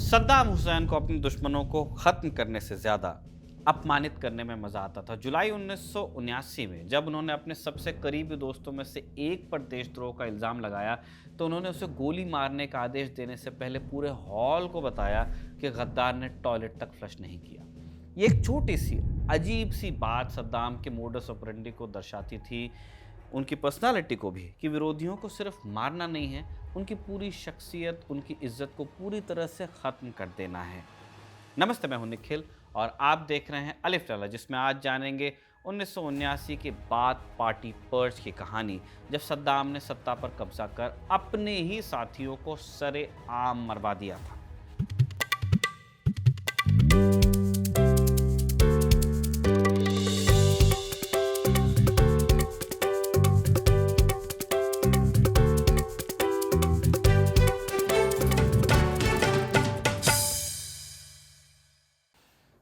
सद्दाम हुसैन को अपने दुश्मनों को खत्म करने से ज्यादा अपमानित करने में मजा आता था। जुलाई 1979 में जब उन्होंने अपने सबसे करीबी दोस्तों में से एक पर देशद्रोह का इल्जाम लगाया तो उन्होंने उसे गोली मारने का आदेश देने से पहले पूरे हॉल को बताया कि गद्दार ने टॉयलेट तक फ्लश नहीं किया। ये एक छोटी सी अजीब सी बात सद्दाम के मोडस ऑपरेंडी को दर्शाती थी, उनकी पर्सनालिटी को भी, कि विरोधियों को सिर्फ मारना नहीं है, उनकी पूरी शख्सियत, उनकी इज्जत को पूरी तरह से ख़त्म कर देना है। नमस्ते, मैं हूं निखिल और आप देख रहे हैं अलिफ लैला, जिसमें आज जानेंगे 1979 के बाद पार्टी पर्च की कहानी, जब सद्दाम ने सत्ता पर कब्जा कर अपने ही साथियों को सरेआम मरवा दिया था।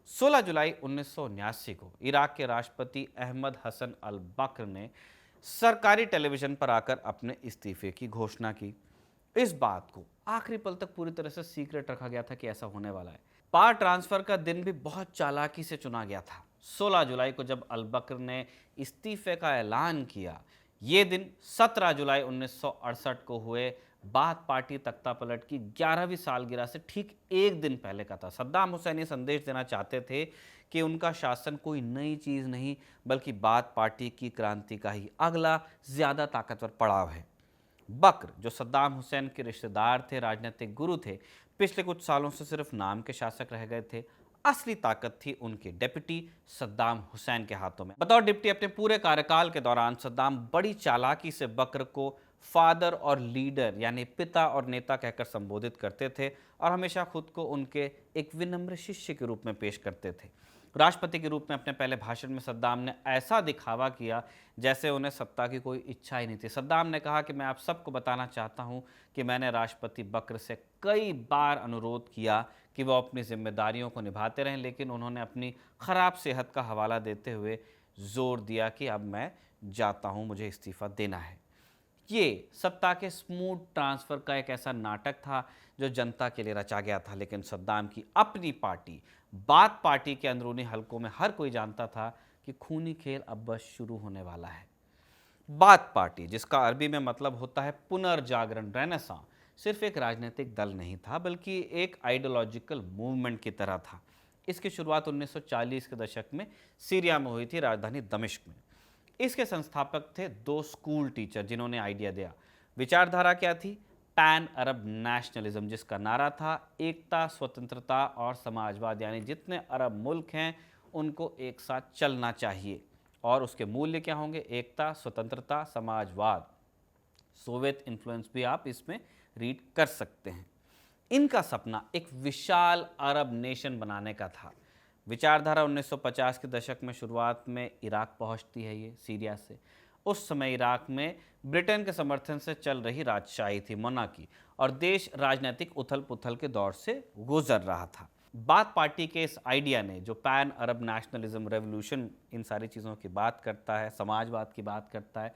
16 जुलाई 1979 को इराक के राष्ट्रपति अहमद हसन अल बकर ने सरकारी टेलीविजन पर आकर अपने इस्तीफे की घोषणा की। इस बात को आखिरी पल तक पूरी तरह से सीक्रेट रखा गया था कि ऐसा होने वाला है। पावर ट्रांसफर का दिन भी बहुत चालाकी से चुना गया था। 16 जुलाई को जब अल बकर ने इस्तीफे का ऐलान किया, ये दिन 17 जुलाई 1968 को हुए बाथ पार्टी तख्ता पलट की 11वीं सालगिरह से ठीक एक दिन पहले का था। सद्दाम हुसैन ये संदेश देना चाहते थे कि उनका शासन कोई नई चीज़ नहीं बल्कि बाथ पार्टी की क्रांति का ही अगला ज़्यादा ताकतवर पड़ाव है। बकर, जो सद्दाम हुसैन के रिश्तेदार थे, राजनीतिक गुरु थे, पिछले कुछ सालों से सिर्फ नाम के शासक रह गए थे। असली ताकत थी उनके डिप्टी सद्दाम हुसैन के हाथों में। बतौर डिप्टी अपने पूरे कार्यकाल के दौरान सद्दाम बड़ी चालाकी से बकर को फादर और लीडर यानी पिता और नेता कहकर संबोधित करते थे और हमेशा खुद को उनके एक विनम्र शिष्य के रूप में पेश करते थे। राष्ट्रपति के रूप में अपने पहले भाषण में सद्दाम ने ऐसा दिखावा किया जैसे उन्हें सत्ता की कोई इच्छा ही नहीं थी। सद्दाम ने कहा कि मैं आप सबको बताना चाहता हूं कि मैंने राष्ट्रपति बकर से कई बार अनुरोध किया कि वो अपनी जिम्मेदारियों को निभाते रहें, लेकिन उन्होंने अपनी खराब सेहत का हवाला देते हुए जोर दिया कि अब मैं जाता हूं, मुझे इस्तीफा देना है। ये सत्ता के स्मूथ ट्रांसफर का एक ऐसा नाटक था जो जनता के लिए रचा गया था, लेकिन सद्दाम की अपनी पार्टी बाथ पार्टी के अंदरूनी हलकों में हर कोई जानता था कि खूनी खेल अब बस शुरू होने वाला है। बाथ पार्टी, जिसका अरबी में मतलब होता है पुनर्जागरण, रेनेसां, सिर्फ एक राजनीतिक दल नहीं था बल्कि एक आइडियोलॉजिकल मूवमेंट की तरह था। इसकी शुरुआत 1940 के दशक में सीरिया में हुई थी, राजधानी दमिश्क में। इसके संस्थापक थे दो स्कूल टीचर जिन्होंने आइडिया दिया। विचारधारा क्या थी? पैन अरब नेशनलिज्म, जिसका नारा था एकता, स्वतंत्रता और समाजवाद, यानी जितने अरब मुल्क हैं उनको एक साथ चलना चाहिए। और उसके मूल्य क्या होंगे? एकता, स्वतंत्रता, समाजवाद। सोवियत इन्फ्लुएंस भी आप इसमें रीड कर सकते हैं। इनका सपना एक विशाल अरब नेशन बनाने का था। विचारधारा 1950 के दशक में शुरुआत में इराक पहुंचती है, ये सीरिया से। उस समय इराक में ब्रिटेन के समर्थन से चल रही राजशाही थी, मोनार्की, और देश राजनीतिक उथल पुथल के दौर से गुजर रहा था। बाथ पार्टी के इस आइडिया ने, जो पैन अरब नेशनलिज्म, रेवोल्यूशन, इन सारी चीज़ों की बात करता है, समाजवाद की बात करता है,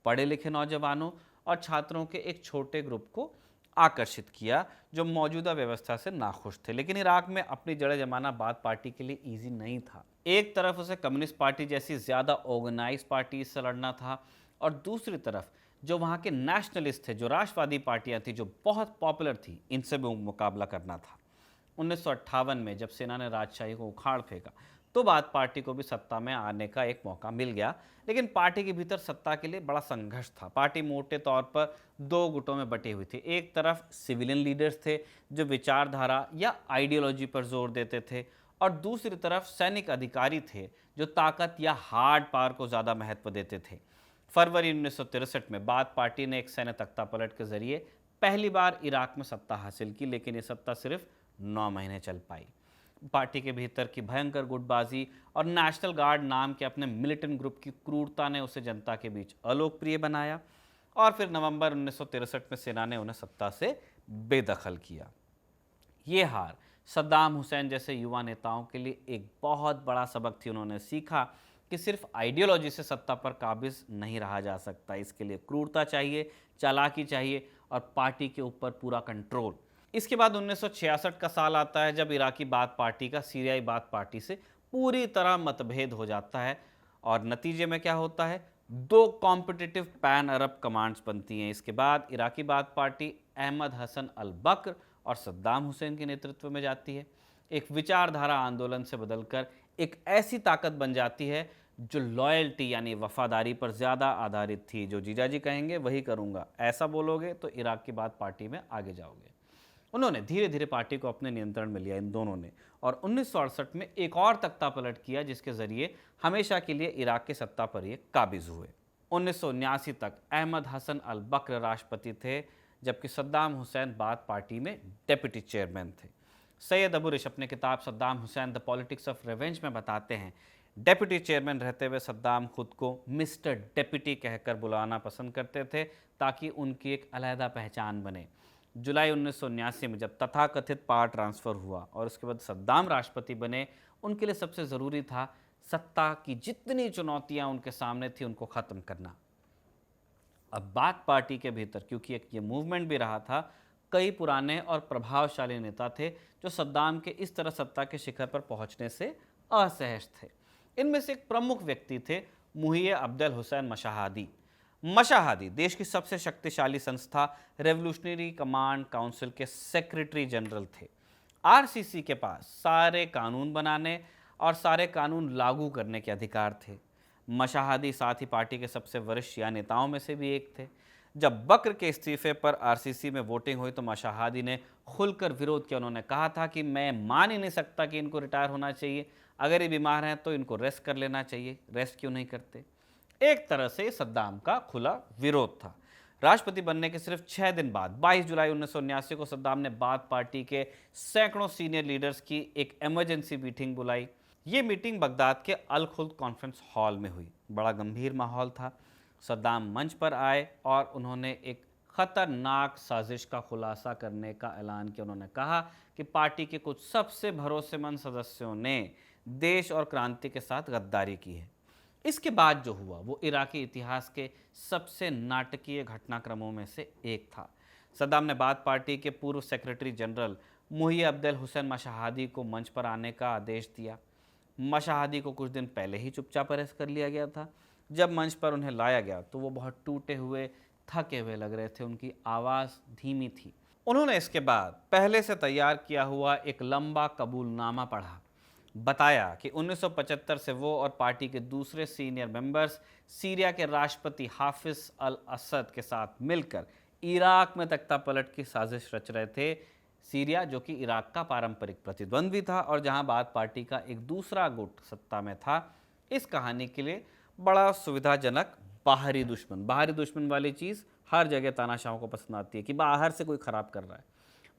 पढ़े लिखे नौजवानों और छात्रों के एक छोटे ग्रुप को आकर्षित किया जो मौजूदा व्यवस्था से नाखुश थे। लेकिन इराक में अपनी जड़ें जमाना बाथ पार्टी के लिए इजी नहीं था। एक तरफ उसे कम्युनिस्ट पार्टी जैसी ज़्यादा ऑर्गेनाइज पार्टी से लड़ना था और दूसरी तरफ जो वहाँ के नेशनलिस्ट थे, जो राष्ट्रवादी पार्टियाँ थी, जो बहुत पॉपुलर थी, इनसे भी मुकाबला करना था। 1958 में जब सेना ने राजशाही को उखाड़ फेंका तो बाथ पार्टी को भी सत्ता में आने का एक मौका मिल गया, लेकिन पार्टी के भीतर सत्ता के लिए बड़ा संघर्ष था। पार्टी मोटे तौर पर दो गुटों में बटी हुई थी। एक तरफ सिविलियन लीडर्स थे जो विचारधारा या आइडियोलॉजी पर जोर देते थे, और दूसरी तरफ सैनिक अधिकारी थे जो ताकत या हार्ड पावर को ज़्यादा महत्व देते थे। फरवरी 1963 में बाथ पार्टी ने एक सैन्य तख्ता पलट के जरिए पहली बार इराक में सत्ता हासिल की, लेकिन ये सत्ता सिर्फ 9 महीने चल पाई। पार्टी के भीतर की भयंकर गुटबाजी और नेशनल गार्ड नाम के अपने मिलिटेंट ग्रुप की क्रूरता ने उसे जनता के बीच अलोकप्रिय बनाया, और फिर नवंबर 1963 में सेना ने उन्हें सत्ता से बेदखल किया। ये हार सद्दाम हुसैन जैसे युवा नेताओं के लिए एक बहुत बड़ा सबक थी। उन्होंने सीखा कि सिर्फ आइडियोलॉजी से सत्ता पर काबिज नहीं रहा जा सकता, इसके लिए क्रूरता चाहिए, चालाकी चाहिए और पार्टी के ऊपर पूरा कंट्रोल। इसके बाद 1966 का साल आता है, जब इराकी बाथ पार्टी का सीरियाई बाथ पार्टी से पूरी तरह मतभेद हो जाता है और नतीजे में क्या होता है, दो कॉम्पिटिटिव पैन अरब कमांड्स बनती हैं। इसके बाद इराकी बाथ पार्टी अहमद हसन अल बकर और सद्दाम हुसैन के नेतृत्व में जाती है। एक विचारधारा आंदोलन से बदलकर एक ऐसी ताकत बन जाती है जो लॉयल्टी यानी वफादारी पर ज़्यादा आधारित थी। जो जीजाजी कहेंगे वही करूँगा, ऐसा बोलोगे तो इराक की बात पार्टी में आगे जाओगे। उन्होंने धीरे धीरे पार्टी को अपने नियंत्रण में लिया इन दोनों ने, और 1968 में एक और तख्ता पलट किया जिसके जरिए हमेशा के लिए इराक की सत्ता पर ये काबिज हुए। 1979 तक अहमद हसन अल बकर राष्ट्रपति थे, जबकि सद्दाम हुसैन बाथ पार्टी में डेप्यूटी चेयरमैन थे। सैयद अबू रिश अपने किताब Saddam Hussain the politics of revenge में बताते हैं, डेप्यूटी चेयरमैन रहते हुए सद्दाम खुद को मिस्टर डेप्यूटी कहकर बुलाना पसंद करते थे ताकि उनकी एक अलहदा पहचान बने। जुलाई 1979 में जब तथाकथित पावर ट्रांसफ़र हुआ और उसके बाद सद्दाम राष्ट्रपति बने, उनके लिए सबसे ज़रूरी था सत्ता की जितनी चुनौतियां उनके सामने थी उनको ख़त्म करना। अब बाथ पार्टी के भीतर, क्योंकि एक ये मूवमेंट भी रहा था, कई पुराने और प्रभावशाली नेता थे जो सद्दाम के इस तरह सत्ता के शिखर पर पहुंचने से असहज थे। इनमें से एक प्रमुख व्यक्ति थे मुहिया अब्दुल हुसैन मशाहादी। मशाहादी देश की सबसे शक्तिशाली संस्था रेवोल्यूशनरी कमांड काउंसिल के सेक्रेटरी जनरल थे। आरसीसी के पास सारे कानून बनाने और सारे कानून लागू करने के अधिकार थे। मशाहादी साथ ही पार्टी के सबसे वरिष्ठ या नेताओं में से भी एक थे। जब बकर के इस्तीफे पर आरसीसी में वोटिंग हुई तो मशाहादी ने खुलकर विरोध किया। उन्होंने कहा था कि मैं मान ही नहीं सकता कि इनको रिटायर होना चाहिए, अगर ये बीमार हैं तो इनको रेस्ट कर लेना चाहिए, रेस्ट क्यों नहीं करते। एक तरह से सद्दाम का खुला विरोध था। राष्ट्रपति बनने के सिर्फ 6 दिन बाद 22 जुलाई 1979 को सद्दाम ने बाथ पार्टी के सैकड़ों सीनियर लीडर्स की एक इमरजेंसी मीटिंग बुलाई। ये मीटिंग बगदाद के अल खुल्द कॉन्फ्रेंस हॉल में हुई। बड़ा गंभीर माहौल था। सद्दाम मंच पर आए और उन्होंने एक खतरनाक साजिश का खुलासा करने का ऐलान किया। उन्होंने कहा कि पार्टी के कुछ सबसे भरोसेमंद सदस्यों ने देश और क्रांति के साथ गद्दारी की है। इसके बाद जो हुआ वो इराकी इतिहास के सबसे नाटकीय घटनाक्रमों में से एक था। सद्दाम ने बाथ पार्टी के पूर्व सेक्रेटरी जनरल मुहिया अब्दुल हुसैन मशाहादी को मंच पर आने का आदेश दिया। मशाहादी को कुछ दिन पहले ही चुपचाप अरेस्ट कर लिया गया था। जब मंच पर उन्हें लाया गया तो वो बहुत टूटे हुए, थके हुए लग रहे थे। उनकी आवाज़ धीमी थी। उन्होंने इसके बाद पहले से तैयार किया हुआ एक लंबा कबूलनामा पढ़ा। बताया कि 1975 से वो और पार्टी के दूसरे सीनियर मेंबर्स सीरिया के राष्ट्रपति हाफिज अल असद के साथ मिलकर इराक में तख्ता पलट की साजिश रच रहे थे। सीरिया जो कि इराक का पारंपरिक प्रतिद्वंद्वी था और जहां बाथ पार्टी का एक दूसरा गुट सत्ता में था। इस कहानी के लिए बड़ा सुविधाजनक बाहरी दुश्मन वाली चीज़ हर जगह तानाशाहों को पसंद आती है कि बाहर से कोई ख़राब कर रहा है।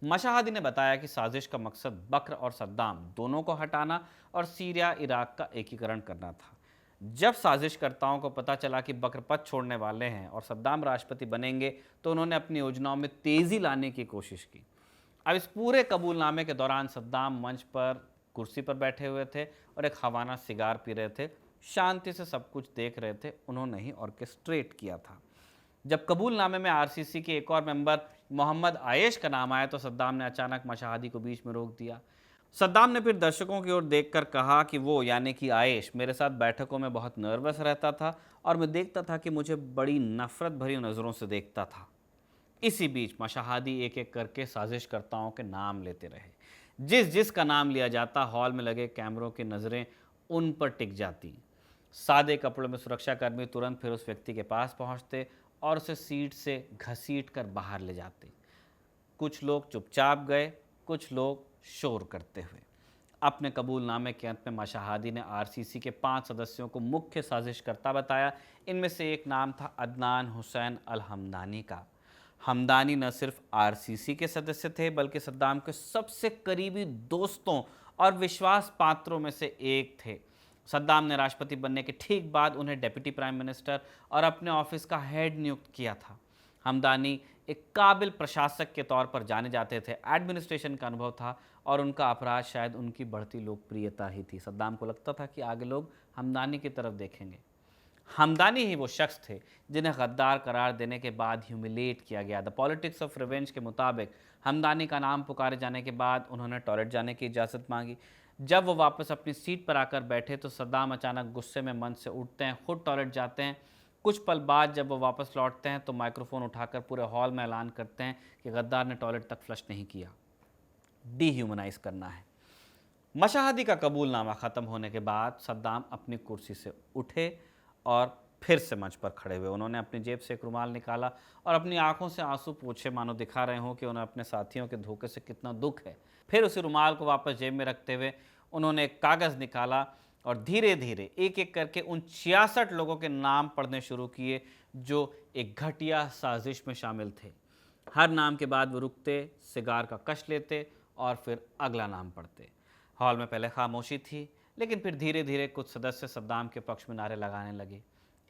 मशाहादी ने बताया कि साजिश का मकसद बकर और सद्दाम दोनों को हटाना और सीरिया इराक का एकीकरण करना था। जब साजिशकर्ताओं को पता चला कि बकर पद छोड़ने वाले हैं और सद्दाम राष्ट्रपति बनेंगे तो उन्होंने अपनी योजनाओं में तेज़ी लाने की कोशिश की। अब इस पूरे कबूलनामे के दौरान सद्दाम मंच पर कुर्सी पर बैठे हुए थे और एक हवाना सिगार पी रहे थे, शांति से सब कुछ देख रहे थे। उन्होंने ही ऑर्केस्ट्रेट किया था। जब कबूलनामे में आरसीसी के एक और मेंबर मोहम्मद आयेश का नाम आया तो सद्दाम ने अचानक मशाहादी को बीच में रोक दिया। सद्दाम ने फिर दर्शकों की ओर देखकर कहा कि वो यानी कि आयेश मेरे साथ बैठकों में बहुत नर्वस रहता था और मैं देखता था कि मुझे बड़ी नफरत भरी नज़रों से देखता था। इसी बीच मशाहादी एक एक करके साजिशकर्ताओं के नाम लेते रहे। जिस जिस का नाम लिया जाता हॉल में लगे कैमरों की नज़रें उन पर टिक जाती। सादे कपड़ों में सुरक्षाकर्मी तुरंत फिर उस व्यक्ति के पास पहुंचते और उसे सीट से घसीट कर बाहर ले जाते। कुछ लोग चुपचाप गए, कुछ लोग शोर करते हुए। अपने कबूलनामे के अंत में मशाहादी ने आरसीसी के 5 सदस्यों को मुख्य साजिशकर्ता बताया। इनमें से एक नाम था अदनान हुसैन अल हमदानी का। हमदानी न सिर्फ आरसीसी के सदस्य थे बल्कि सद्दाम के सबसे करीबी दोस्तों और विश्वास पात्रों में से एक थे। सद्दाम ने राष्ट्रपति बनने के ठीक बाद उन्हें डेप्यूटी प्राइम मिनिस्टर और अपने ऑफिस का हेड नियुक्त किया था। हमदानी एक काबिल प्रशासक के तौर पर जाने जाते थे। एडमिनिस्ट्रेशन का अनुभव था और उनका अपराध शायद उनकी बढ़ती लोकप्रियता ही थी। सद्दाम को लगता था कि आगे लोग हमदानी की तरफ देखेंगे। हमदानी ही वो शख्स थे जिन्हें गद्दार करार देने के बाद ह्यूमिलेट किया गया। द पॉलिटिक्स ऑफ रिवेंज के मुताबिक हमदानी का नाम पुकारे जाने के बाद उन्होंने टॉयलेट जाने की इजाज़त मांगी। जब वो वापस अपनी सीट पर आकर बैठे तो सद्दाम अचानक गुस्से में मंच से उठते हैं, खुद टॉयलेट जाते हैं। कुछ पल बाद जब वो वापस लौटते हैं तो माइक्रोफोन उठाकर पूरे हॉल में ऐलान करते हैं कि गद्दार ने टॉयलेट तक फ्लश नहीं किया। डीह्यूमनाइज करना है। मशाहदी का कबूलनामा ख़त्म होने के बाद सद्दाम अपनी कुर्सी से उठे और फिर से मंच पर खड़े हुए। उन्होंने अपनी जेब से एक रुमाल निकाला और अपनी आंखों से आंसू पोंछे, मानो दिखा रहे हों कि उन्हें अपने साथियों के धोखे से कितना दुख है। फिर उसी रुमाल को वापस जेब में रखते हुए उन्होंने एक कागज़ निकाला और धीरे धीरे एक एक करके उन 66 लोगों के नाम पढ़ने शुरू किए जो एक घटिया साजिश में शामिल थे। हर नाम के बाद वो रुकते, सिगार का कश लेते और फिर अगला नाम पढ़ते। हॉल में पहले खामोशी थी, लेकिन फिर धीरे धीरे कुछ सदस्य सद्दाम के पक्ष में नारे लगाने लगे।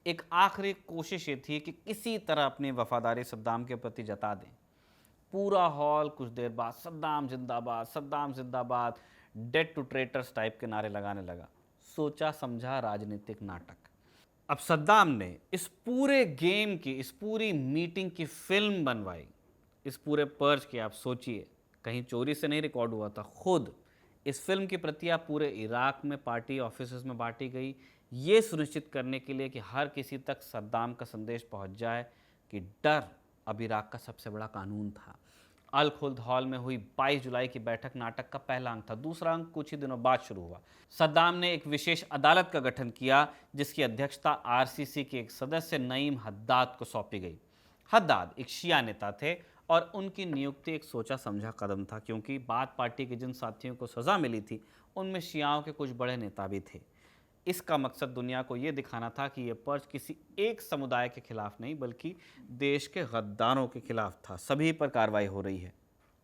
एक आखिरी कोशिश ये थी कि किसी तरह अपनी वफादारी सद्दाम के प्रति जता दें। पूरा हॉल कुछ देर बाद सद्दाम जिंदाबाद, डेड टू ट्रेटर्स टाइप के नारे लगाने लगा। सोचा समझा राजनीतिक नाटक। अब सद्दाम ने इस पूरे गेम की, इस पूरी मीटिंग की फिल्म बनवाई। इस पूरे पर्च की आप सोचिए, कहीं चोरी से नहीं रिकॉर्ड हुआ था, खुद इस फिल्म की प्रतियां पूरे इराक में पार्टी ऑफिसेज में बांटी गई, ये सुनिश्चित करने के लिए कि हर किसी तक सद्दाम का संदेश पहुंच जाए कि डर अब इराक का सबसे बड़ा कानून था। अल खुल्द हॉल में हुई 22 जुलाई की बैठक नाटक का पहला अंक था। दूसरा अंक कुछ ही दिनों बाद शुरू हुआ। सद्दाम ने एक विशेष अदालत का गठन किया जिसकी अध्यक्षता आरसीसी के एक सदस्य नईम हद्दाद को सौंपी गई। हद्दाद एक शिया नेता थे और उनकी नियुक्ति एक सोचा समझा कदम था, क्योंकि बाथ पार्टी के जिन साथियों को सज़ा मिली थी उनमें शियाओं के कुछ बड़े नेता भी थे। इसका मकसद दुनिया को ये दिखाना था कि यह पर्च किसी एक समुदाय के खिलाफ नहीं बल्कि देश के गद्दारों के खिलाफ था। सभी पर कार्रवाई हो रही है।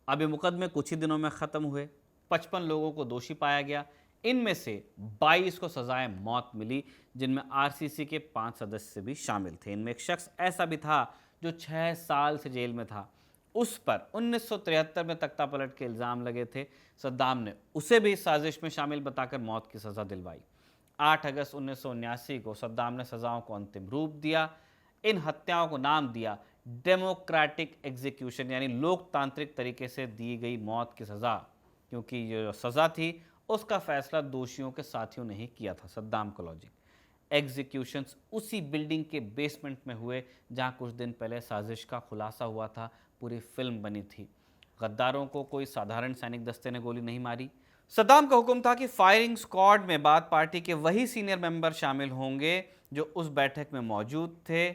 अब ये मुकदमे कुछ ही दिनों में ख़त्म हुए। 55 लोगों को दोषी पाया गया। इनमें से 22 को सजाए मौत मिली, जिनमें आरसीसी के 5 सदस्य भी शामिल थे। इनमें एक शख्स ऐसा भी था जो 6 साल से जेल में था। उस पर 1973 में तख्तापलट के इल्ज़ाम लगे थे। सद्दाम ने उसे भी इस साजिश में शामिल बताकर मौत की सज़ा दिलवाई। 8 अगस्त 1979 को सद्दाम ने सज़ाओं को अंतिम रूप दिया। इन हत्याओं को नाम दिया डेमोक्रेटिक एग्जीक्यूशन, यानी लोकतांत्रिक तरीके से दी गई मौत की सज़ा, क्योंकि ये जो सज़ा थी उसका फैसला दोषियों के साथियों ने ही किया था। सद्दाम का लॉजिक, एग्जीक्यूशंस उसी बिल्डिंग के बेसमेंट में हुए जहां कुछ दिन पहले साजिश का खुलासा हुआ था, पूरी फिल्म बनी थी। गद्दारों को कोई साधारण सैनिक दस्ते ने गोली नहीं मारी। सद्दाम का हुक्म था कि फायरिंग स्क्वाड में बाथ पार्टी के वही सीनियर मेंबर शामिल होंगे जो उस बैठक में मौजूद थे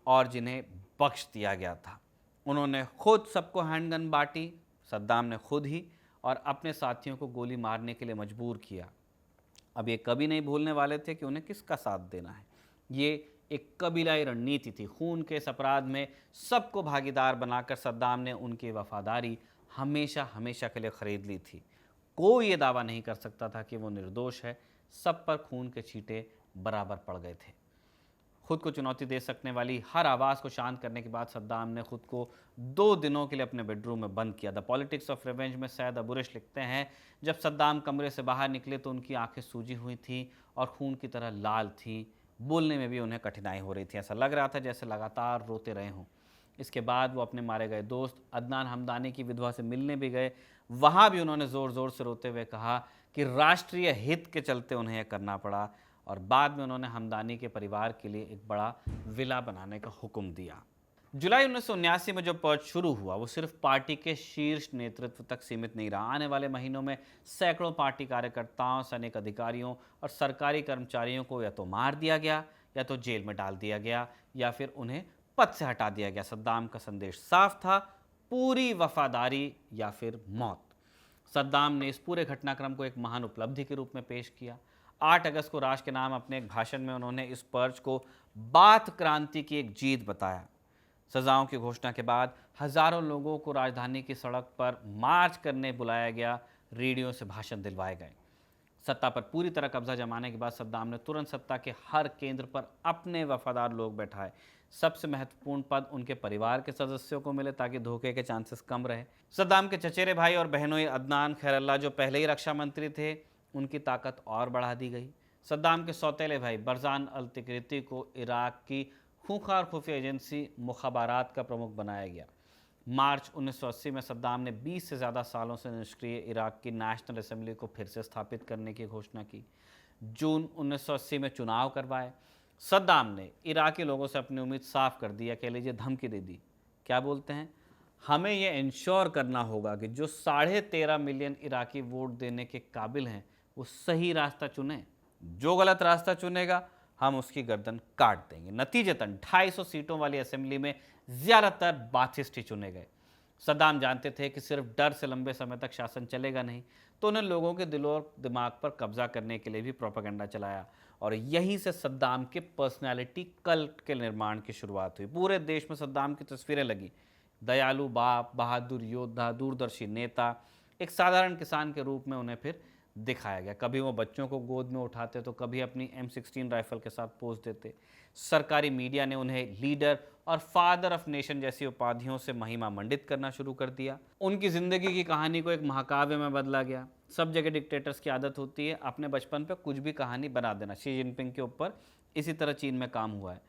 और जिन्हें बख्श दिया गया था। उन्होंने खुद सबको हैंडगन बांटी, सद्दाम ने खुद ही, और अपने साथियों को गोली मारने के लिए मजबूर किया। अब ये कभी नहीं भूलने वाले थे कि उन्हें किसका साथ देना है। ये एक कबीलाई रणनीति थी। खून के इस अपराध में सबको भागीदार बनाकर सद्दाम ने उनकी वफादारी हमेशा हमेशा के लिए खरीद ली थी। कोई ये दावा नहीं कर सकता था कि वो निर्दोष है। सब पर खून के छींटे बराबर पड़ गए थे। खुद को चुनौती दे सकने वाली हर आवाज़ को शांत करने के बाद सद्दाम ने खुद को 2 दिनों के लिए अपने बेडरूम में बंद किया। द पॉलिटिक्स ऑफ रिवेंज में सैयद अबुरिश लिखते हैं, जब सद्दाम कमरे से बाहर निकले तो उनकी आंखें सूजी हुई थीं और खून की तरह लाल थीं। बोलने में भी उन्हें कठिनाई हो रही थी। ऐसा लग रहा था जैसे लगातार रोते रहे हों। इसके बाद वो अपने मारे गए दोस्त अदनान हमदानी की विधवा से मिलने भी गए। वहाँ भी उन्होंने ज़ोर ज़ोर से रोते हुए कहा कि राष्ट्रीय हित के चलते उन्हें यह करना पड़ा, और बाद में उन्होंने हमदानी के परिवार के लिए एक बड़ा विला बनाने का हुक्म दिया। जुलाई 1979 में जो पर्च शुरू हुआ वो सिर्फ पार्टी के शीर्ष नेतृत्व तक सीमित नहीं रहा। आने वाले महीनों में सैकड़ों पार्टी कार्यकर्ताओं, सैनिक अधिकारियों और सरकारी कर्मचारियों को या तो मार दिया गया, या तो जेल में डाल दिया गया, या फिर उन्हें पद से हटा दिया गया। सद्दाम का संदेश साफ था, पूरी वफादारी या फिर मौत। सद्दाम ने इस पूरे घटनाक्रम को एक महान उपलब्धि के रूप में पेश किया। 8 अगस्त को राष्ट्र के नाम अपने एक भाषण में उन्होंने इस पर्च को बाथ क्रांति की एक जीत बताया। सजाओं की घोषणा के बाद हजारों लोगों को राजधानी की सड़क पर मार्च करने बुलाया गया, रेडियो से भाषण दिलवाए गए। सत्ता पर पूरी तरह कब्जा जमाने के बाद सद्दाम ने तुरंत सत्ता के हर केंद्र पर अपने वफादार लोग बैठाए। सबसे महत्वपूर्ण पद उनके परिवार के सदस्यों को मिले ताकि धोखे के चांसेस कम रहे। सद्दाम के चचेरे भाई और बहनों अदनान खैरल्ला, जो पहले ही रक्षा मंत्री थे, उनकी ताकत और बढ़ा दी गई। सद्दाम के सौतेले भाई बरजान अल तिकरिती को इराक की खूंखार खुफिया एजेंसी मुखबारात का प्रमुख बनाया गया। मार्च 1980 में सद्दाम ने 20 से ज़्यादा सालों से निष्क्रिय इराक की नेशनल असेंबली को फिर से स्थापित करने की घोषणा की। जून 1980 में चुनाव करवाए। सद्दाम ने इराकी लोगों से अपनी उम्मीद साफ कर दी, कह लीजिए धमकी दे दी। क्या बोलते हैं, हमें यह इंश्योर करना होगा कि जो 13.5 मिलियन इराकी वोट देने के काबिल हैं वो सही रास्ता चुने, जो गलत रास्ता चुनेगा हम उसकी गर्दन काट देंगे। नतीजतन 250 सीटों वाली असेंबली में ज़्यादातर बाथिस्ट ही चुने गए। सद्दाम जानते थे कि सिर्फ डर से लंबे समय तक शासन चलेगा नहीं, तो उन्हें लोगों के दिलों और दिमाग पर कब्जा करने के लिए भी प्रोपेगेंडा चलाया, और यहीं से सद्दाम के पर्सनैलिटी कल्ट के निर्माण की शुरुआत हुई। पूरे देश में सद्दाम की तस्वीरें लगी, दयालु बाप, बहादुर योद्धा, दूरदर्शी नेता। एक साधारण किसान के रूप में उन्हें फिर दिखाया गया। कभी वो बच्चों को गोद में उठाते तो कभी अपनी M16 राइफल के साथ पोज देते। सरकारी मीडिया ने उन्हें लीडर और फादर ऑफ नेशन जैसी उपाधियों से महिमा मंडित करना शुरू कर दिया। उनकी ज़िंदगी की कहानी को एक महाकाव्य में बदला गया। सब जगह डिक्टेटर्स की आदत होती है अपने बचपन पर कुछ भी कहानी बना देना। शी जिनपिंग के ऊपर इसी तरह चीन में काम हुआ है।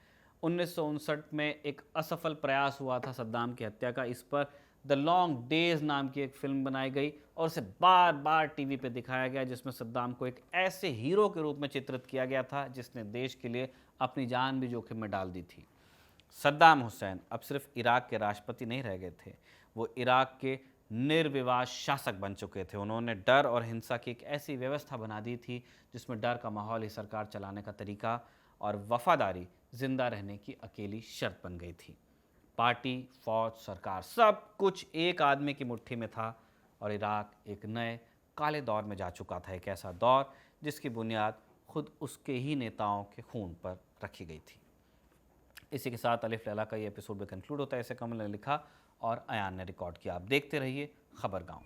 1959 में एक असफल प्रयास हुआ था सद्दाम की हत्या का। इस पर द लॉन्ग डेज नाम की एक फिल्म बनाई गई और उसे बार बार टीवी पे दिखाया गया, जिसमें सद्दाम को एक ऐसे हीरो के रूप में चित्रित किया गया था जिसने देश के लिए अपनी जान भी जोखिम में डाल दी थी। सद्दाम हुसैन अब सिर्फ इराक के राष्ट्रपति नहीं रह गए थे, वो इराक के निर्विवाद शासक बन चुके थे। उन्होंने डर और हिंसा की एक ऐसी व्यवस्था बना दी थी जिसमें डर का माहौल ही सरकार चलाने का तरीका और वफादारी जिंदा रहने की अकेली शर्त बन गई थी। पार्टी, फौज, सरकार सब कुछ एक आदमी की मुट्ठी में था और इराक एक नए काले दौर में जा चुका था। एक ऐसा दौर जिसकी बुनियाद खुद उसके ही नेताओं के खून पर रखी गई थी। इसी के साथ अलिफ लैला का ये एपिसोड भी कंक्लूड होता है। इसे कमल ने लिखा और अयान ने रिकॉर्ड किया। आप देखते रहिए खबर गाँव।